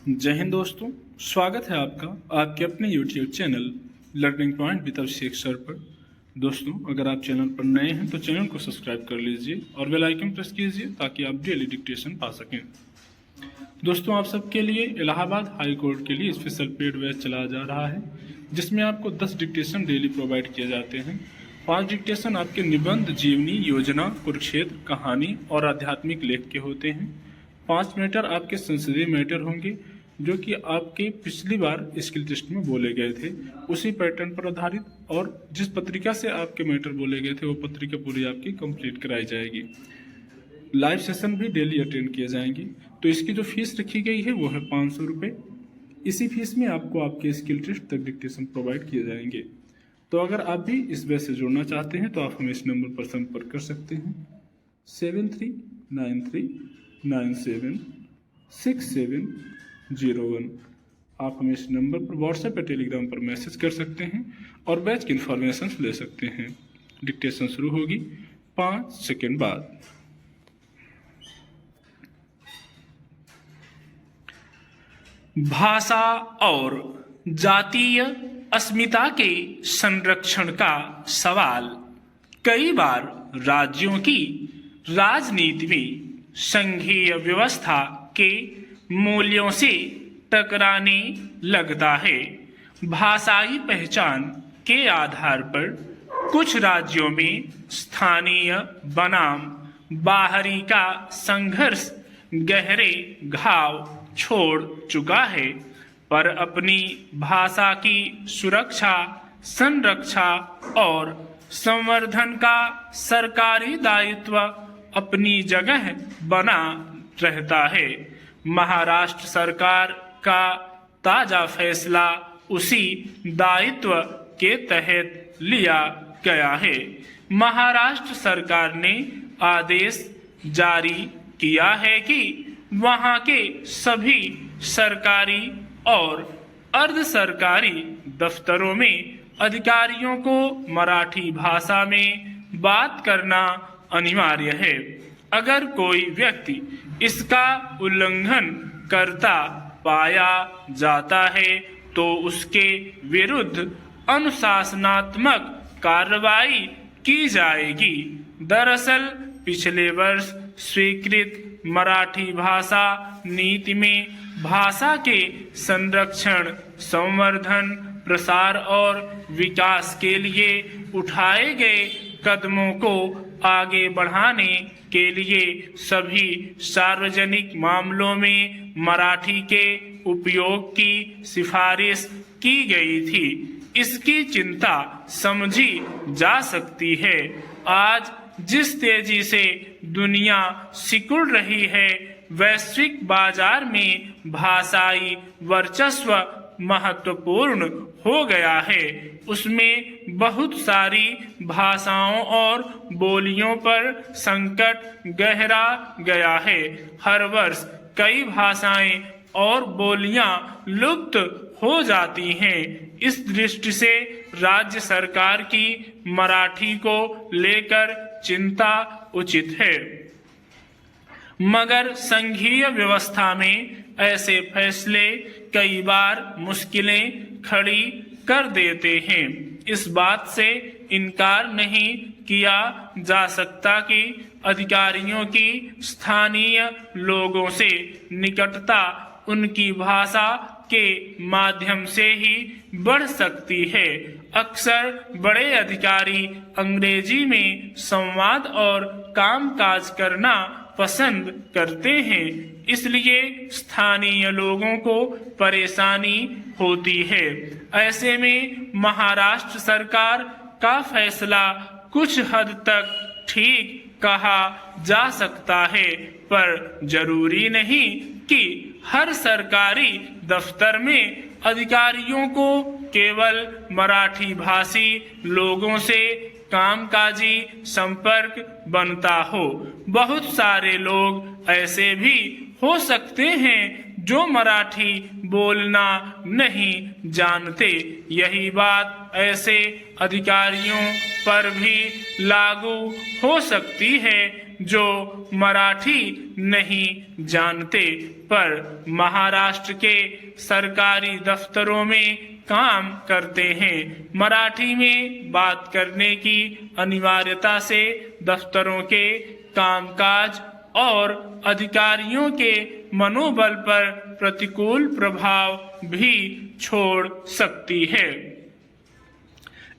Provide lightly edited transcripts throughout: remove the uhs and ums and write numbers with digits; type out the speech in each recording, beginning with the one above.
जय हिंद दोस्तों, स्वागत है आपका आपके अपने YouTube channel learning point with Abhishek sir पर। दोस्तों, अगर आप चैनल पर नए हैं तो चैनल को सब्सक्राइब कर लीजिए और बेल आइकन प्रेस कीजिए ताकि आप डेली डिक्टेशन पा सकें। दोस्तों, आप सबके लिए इलाहाबाद हाई कोर्ट के लिए स्पेशल पेड बैच चलाया जा रहा है, जिसमें आपको 10 डिक्टेशन डेली प्रोवाइड किए जाते हैं। 5 डिक्टेशन आपके निबंध, जीवनी, योजना, कुरुक्षेत्र, कहानी और आध्यात्मिक लेख के होते हैं। 5 मैटर आपके संसदीय मैटर होंगे जो कि आपके पिछली बार स्किल टेस्ट में बोले गए थे, उसी पैटर्न पर आधारित, और जिस पत्रिका से आपके मैटर बोले गए थे वो पत्रिका पूरी आपकी कंप्लीट कराई जाएगी। लाइव सेशन भी डेली अटेंड किए जाएंगे। तो इसकी जो फीस रखी गई है वो है 500 रुपये। इसी फीस में आपको आपके स्किल टेस्ट तक डिक्टेशन प्रोवाइड किए जाएंगे। तो अगर आप भी इस बैच से जुड़ना चाहते हैं तो आप हमें इस नंबर पर संपर्क कर सकते हैं 7393976701। आप हमें इस नंबर पर व्हाट्सएप या टेलीग्राम पर मैसेज कर सकते हैं और बैच की इन्फॉर्मेशन ले सकते हैं। डिक्टेशन शुरू होगी 5 सेकेंड बाद। भाषा और जातीय अस्मिता के संरक्षण का सवाल कई बार राज्यों की राजनीति में संघीय व्यवस्था के मूल्यों से टकराने लगता है। भाषाई पहचान के आधार पर कुछ राज्यों में स्थानीय बनाम बाहरी का संघर्ष गहरे घाव छोड़ चुका है, पर अपनी भाषा की सुरक्षा, संरक्षा और संवर्धन का सरकारी दायित्व अपनी जगह बना रहता है। महाराष्ट्र सरकार का ताजा फैसला उसी दायित्व के तहत लिया गया है। महाराष्ट्र सरकार ने आदेश जारी किया है कि वहां के सभी सरकारी और अर्ध सरकारी दफ्तरों में अधिकारियों को मराठी भाषा में बात करना अनिवार्य है। अगर कोई व्यक्ति इसका उल्लंघन करता पाया जाता है तो उसके विरुद्ध अनुशासनात्मक कार्रवाई की जाएगी। दरअसल पिछले वर्ष स्वीकृत मराठी भाषा नीति में भाषा के संरक्षण, संवर्धन, प्रसार और विकास के लिए उठाए गए कदमों को आगे बढ़ाने के लिए सभी सार्वजनिक मामलों में मराठी के उपयोग की सिफारिश की गई थी। इसकी चिंता समझी जा सकती है। आज जिस तेजी से दुनिया सिकुड़ रही है, वैश्विक बाजार में भाषाई वर्चस्व महत्वपूर्ण हो गया है। उसमें बहुत सारी भाषाओं और बोलियों पर संकट गहरा गया है। हर वर्ष कई भाषाएं और बोलियां लुप्त हो जाती हैं। इस दृष्टि से राज्य सरकार की मराठी को लेकर चिंता उचित है, मगर संघीय व्यवस्था में ऐसे फैसले कई बार मुश्किलें खड़ी कर देते हैं। इस बात से इनकार नहीं किया जा सकता कि अधिकारियों की स्थानीय लोगों से निकटता उनकी भाषा के माध्यम से ही बढ़ सकती है। अक्सर बड़े अधिकारी अंग्रेजी में संवाद और कामकाज करना पसंद करते हैं, इसलिए स्थानीय लोगों को परेशानी होती है। ऐसे में महाराष्ट्र सरकार का फैसला कुछ हद तक ठीक कहा जा सकता है, पर जरूरी नहीं कि हर सरकारी दफ्तर में अधिकारियों को केवल मराठी भाषी लोगों से कामकाजी संपर्क बनता हो। बहुत सारे लोग ऐसे भी हो सकते हैं जो मराठी बोलना नहीं जानते। यही बात ऐसे अधिकारियों पर भी लागू हो सकती है जो मराठी नहीं जानते पर महाराष्ट्र के सरकारी दफ्तरों में काम करते हैं। मराठी में बात करने की अनिवार्यता से दफ्तरों के कामकाज और अधिकारियों के मनोबल पर प्रतिकूल प्रभाव भी छोड़ सकती है।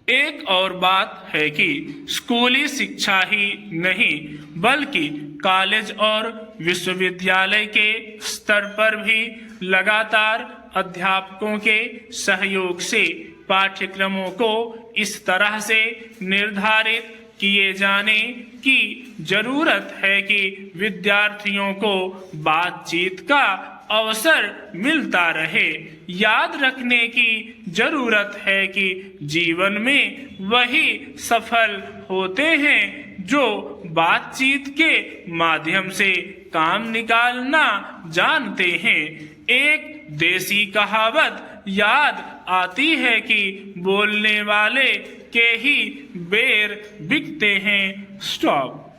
एक और बात है कि स्कूली शिक्षा ही नहीं बल्कि कॉलेज और विश्वविद्यालय के स्तर पर भी लगातार अध्यापकों के सहयोग से पाठ्यक्रमों को इस तरह से निर्धारित किए जाने की जरूरत है कि विद्यार्थियों को बातचीत का अवसर मिलता रहे। याद रखने की जरूरत है कि जीवन में वही सफल होते हैं जो बातचीत के माध्यम से काम निकालना जानते हैं। एक देसी कहावत याद आती है कि बोलने वाले के ही बेर बिकते हैं। स्टॉप।